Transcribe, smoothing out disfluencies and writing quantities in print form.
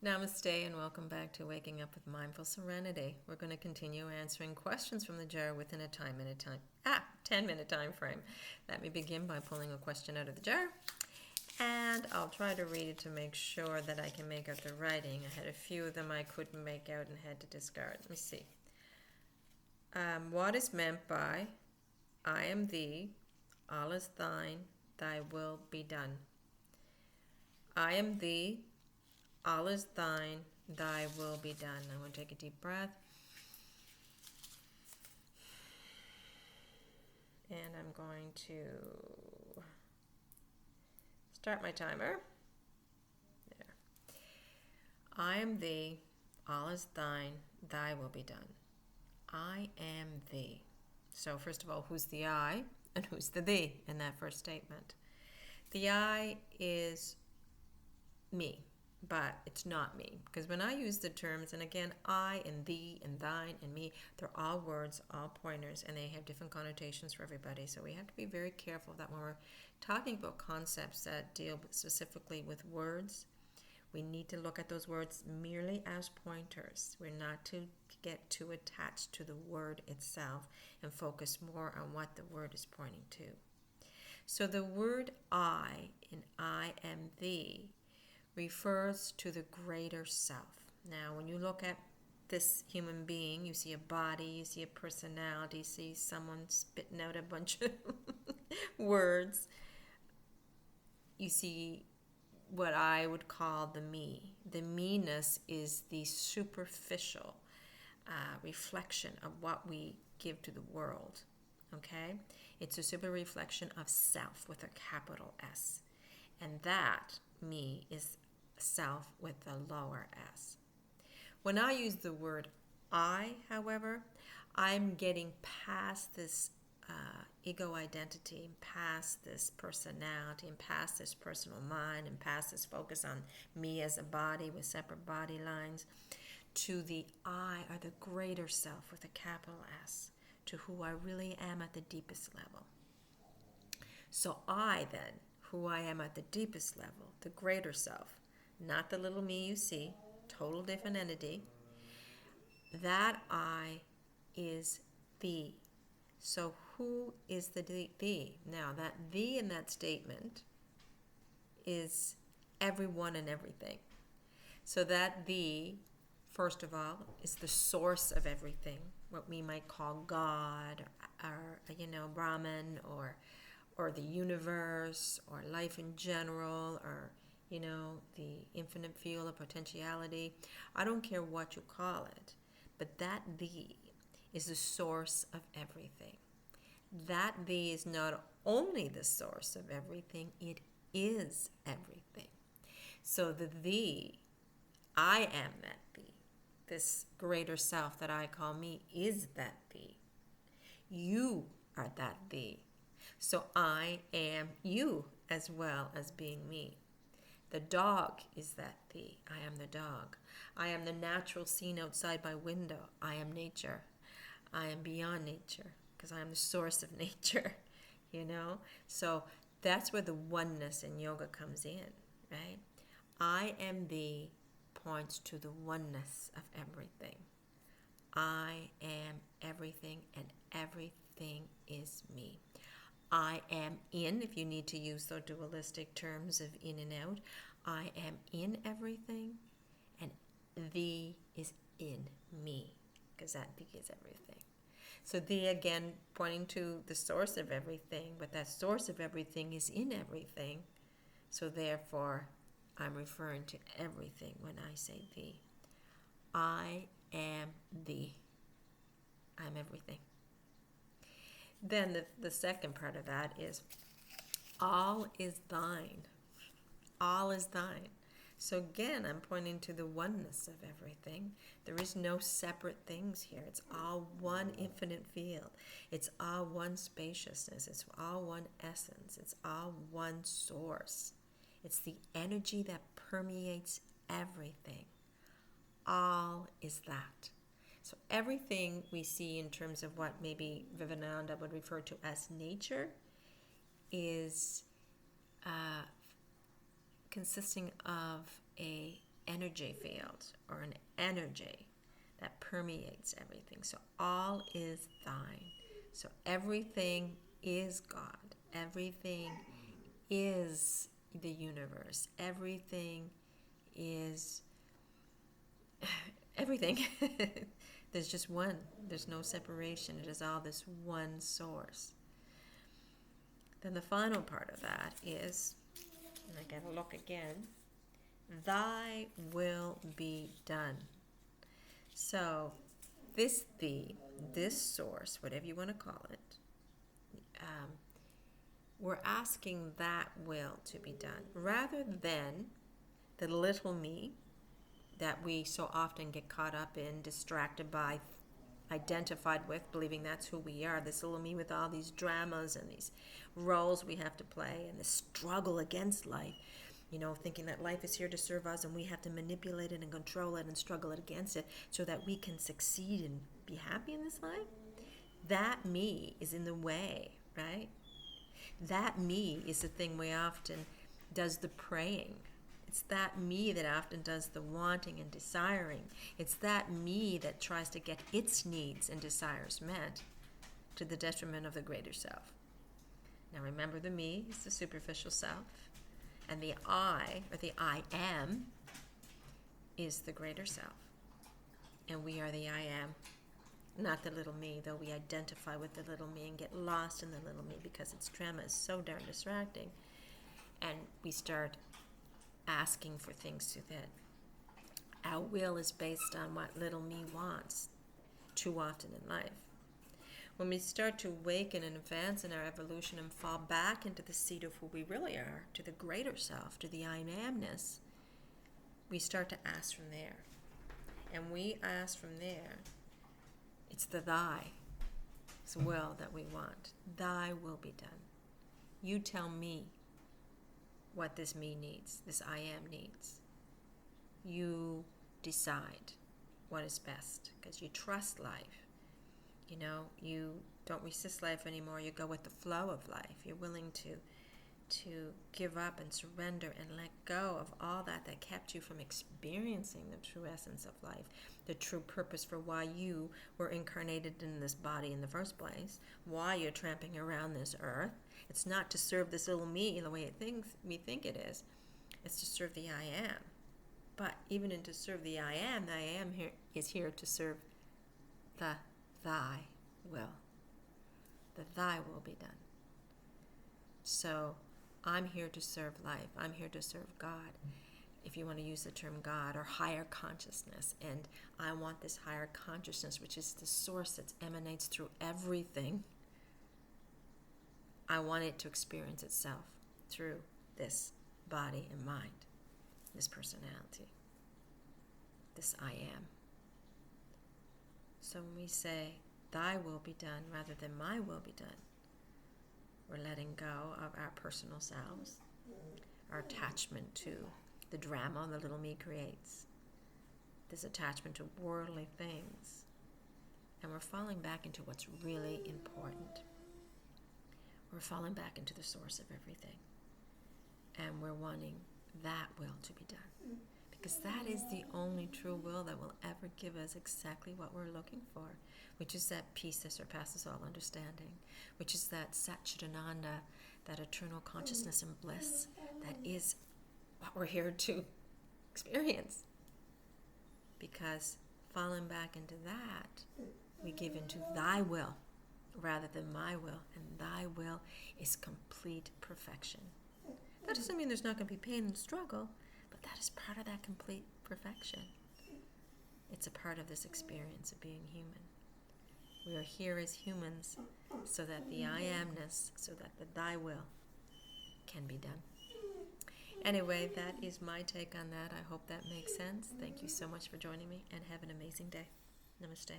Namaste and welcome back to Waking Up with Mindful Serenity. We're going to continue answering questions from the jar within a 10-minute time frame. Let me begin by pulling a question out of the jar, and I'll try to read it to make sure that I can make out the writing. I had a few of them I couldn't make out and had to discard. Let me see. What is meant by I am thee, all is thine, thy will be done? I am thee, all is thine, thy will be done. I'm going to take a deep breath. And I'm going to start my timer. There. I am thee, all is thine, thy will be done. I am thee. So first of all, who's the I and who's the thee in that first statement? The I is me. But it's not me, because when I use the terms, and again, I and thee and thine and me, they're all words, all pointers, and they have different connotations for everybody. So we have to be very careful that when we're talking about concepts that deal specifically with words, we need to look at those words merely as pointers. We're not to get too attached to the word itself and focus more on what the word is pointing to. So the word I in I am thee refers to the greater self. Now, when you look at this human being, you see a body, you see a personality, you see someone spitting out a bunch of words. You see what I would call the me. The me-ness is the superficial reflection of what we give to the world. Okay? It's a super reflection of self with a capital S. And that me is self with a lower s. When I use the word I, however, I'm getting past this ego identity, past this personality, and past this personal mind, and past this focus on me as a body with separate body lines, to the I, or the greater self with a capital S, to who I really am at the deepest level. So I then, who I am at the deepest level, the greater self, not the little me you see, total different entity, that I is thee. So who is the thee? Now that thee in that statement is everyone and everything. So that thee, first of all, is the source of everything, what we might call God, or Brahman, or the universe, or life in general, or the infinite field of potentiality. I don't care what you call it, but that thee is the source of everything. That thee is not only the source of everything, it is everything. So the thee, I am that thee. This greater self that I call me is that thee. You are that thee. So I am you as well as being me. The dog is that thee. I am the dog. I am the natural scene outside my window. I am nature. I am beyond nature because I am the source of nature, So that's where the oneness in yoga comes in, right? I am thee points to the oneness of everything. I am everything and everything is me. I am in, if you need to use the dualistic terms of in and out, I am in everything, and thee is in me, because that thee is everything. So thee, again, pointing to the source of everything, but that source of everything is in everything, so therefore I'm referring to everything when I say thee. I am thee. I'm everything. Then the second part of that is all is thine. All is thine. So again, I'm pointing to the oneness of everything. There is no separate things here. It's all one infinite field. It's all one spaciousness. It's all one essence. It's all one source. It's the energy that permeates everything. All is that. So everything we see in terms of what maybe Vivekananda would refer to as nature is consisting of a energy field or an energy that permeates everything. So all is thine. So everything is God. Everything is the universe. Everything is everything. There's just one. There's no separation. It is all this one source. Then the final part of that is, and I gotta look again, thy will be done. So this source, whatever you want to call it, we're asking that will to be done rather than the little me that we so often get caught up in, distracted by, identified with, believing that's who we are. This little me with all these dramas and these roles we have to play and the struggle against life. Thinking that life is here to serve us and we have to manipulate it and control it and struggle it against it so that we can succeed and be happy in this life. That me is in the way, right? That me is the thing we often does the praying. It's that me that often does the wanting and desiring. It's that me that tries to get its needs and desires met to the detriment of the greater self. Now remember, the me is the superficial self. And the I, or the I am, is the greater self. And we are the I am, not the little me, though we identify with the little me and get lost in the little me because its drama is so darn distracting. And we start asking for things to that. Our will is based on what little me wants too often in life. When we start to awaken and advance in our evolution and fall back into the seat of who we really are, to the greater self, to the I amness, we start to ask from there. And we ask from there, it's the thy, it's will that we want. Thy will be done. You tell me what this me needs, this I am needs. You decide what is best because you trust life. You don't resist life anymore. You go with the flow of life. You're willing to give up and surrender and let go of all that kept you from experiencing the true essence of life, the true purpose for why you were incarnated in this body in the first place, why you're tramping around this earth. It's not to serve this little me the way we think it is. It's to serve the I am. But even in to serve the I am here is here to serve the thy will. The thy will be done. So I'm here to serve life. I'm here to serve God. If you want to use the term God or higher consciousness. And I want this higher consciousness, which is the source that emanates through everything. I want it to experience itself through this body and mind, this personality, this I am. So when we say, thy will be done rather than my will be done, we're letting go of our personal selves, our attachment to the drama the little me creates, this attachment to worldly things, and we're falling back into what's really important. We're falling back into the source of everything, and we're wanting that will to be done. Because that is the only true will that will ever give us exactly what we're looking for, which is that peace that surpasses all understanding, which is that Satchidananda, that eternal consciousness and bliss that is what we're here to experience. Because falling back into that, we give into thy will rather than my will, and thy will is complete perfection. That doesn't mean there's not going to be pain and struggle, but that is part of that complete perfection. It's a part of this experience of being human. We are here as humans so that the I amness, so that the thy will can be done. Anyway, that is my take on that. I hope that makes sense. Thank you so much for joining me, and have an amazing day. Namaste.